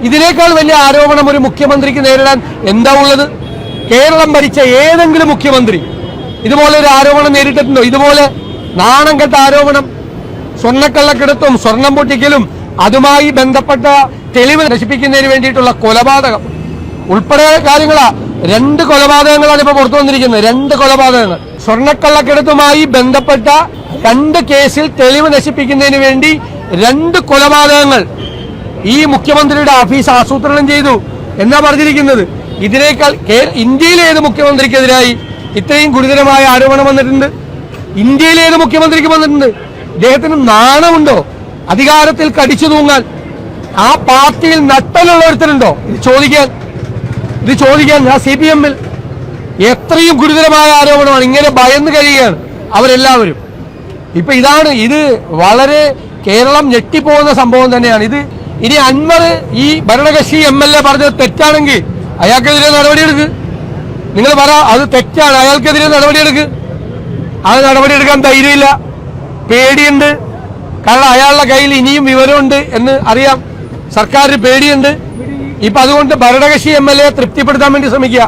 ഇതിനേക്കാൾ വലിയ ആരോപണം ഒരു മുഖ്യമന്ത്രിക്ക് നേരിടാൻ എന്താ ഉള്ളത്? കേരളം ഭരിച്ച ഏതെങ്കിലും മുഖ്യമന്ത്രി ഇതുപോലെ ഒരു ആരോപണം നേരിട്ടിട്ടുണ്ടോ? ഇതുപോലെ നാണം കെട്ട ആരോപണം, സ്വർണ്ണക്കള്ളക്കെടുത്തും സ്വർണം പൊട്ടിക്കലും അതുമായി ബന്ധപ്പെട്ട തെളിവ് നശിപ്പിക്കുന്നതിന് വേണ്ടിയിട്ടുള്ള കൊലപാതകം ഉൾപ്പെടെ കാര്യങ്ങളാ. 2 കൊലപാതകങ്ങളാണ് ഇപ്പൊ പുറത്തു വന്നിരിക്കുന്നത്. 2 കൊലപാതകങ്ങൾ, സ്വർണ്ണക്കള്ളക്കെടുത്തുമായി ബന്ധപ്പെട്ട 2 കേസിൽ തെളിവ് നശിപ്പിക്കുന്നതിന് വേണ്ടി 2 കൊലപാതകങ്ങൾ ഈ മുഖ്യമന്ത്രിയുടെ ഓഫീസ് ആസൂത്രണം ചെയ്തു എന്നാ പറഞ്ഞിരിക്കുന്നത്. ഇതിനേക്കാൾ ഇന്ത്യയിലെ ഏത് മുഖ്യമന്ത്രിക്കെതിരായി ഇത്രയും ഗുരുതരമായ ആരോപണം വന്നിട്ടുണ്ട്? ഇന്ത്യയിലെ ഏത് മുഖ്യമന്ത്രിക്ക് വന്നിട്ടുണ്ട്? ഇദ്ദേഹത്തിന് നാണമുണ്ടോ അധികാരത്തിൽ കടിച്ചു തൂങ്ങാൻ? ആ പാർട്ടിയിൽ നട്ടലുള്ള ഒരുത്തരുണ്ടോ ഇത് ചോദിക്കാൻ? ആ CPM-ൽ എത്രയും ഗുരുതരമായ ആരോപണമാണ്. ഇങ്ങനെ ഭയന്ന് കഴിയുകയാണ് അവരെല്ലാവരും. ഇപ്പൊ ഇത് വളരെ കേരളം ഞെട്ടിപ്പോകുന്ന സംഭവം തന്നെയാണ് ഇത്. ഇനി അൻവർ ഈ ഭരണകക്ഷി MLA പറഞ്ഞത് തെറ്റാണെങ്കിൽ അയാൾക്കെതിരെ നടപടിയെടുക്ക്. നിങ്ങൾ പറ, അത് തെറ്റാണ്, അയാൾക്കെതിരെ നടപടിയെടുക്ക്. അത് നടപടിയെടുക്കാൻ ധൈര്യമില്ല, പേടിയുണ്ട്. കാരണം അയാളുടെ കയ്യിൽ ഇനിയും വിവരമുണ്ട് എന്ന് അറിയാം. സർക്കാരിന് പേടിയുണ്ട്. ഇപ്പൊ അതുകൊണ്ട് ഭരണകക്ഷി MLA തൃപ്തിപ്പെടുത്താൻ വേണ്ടി ശ്രമിക്കുക.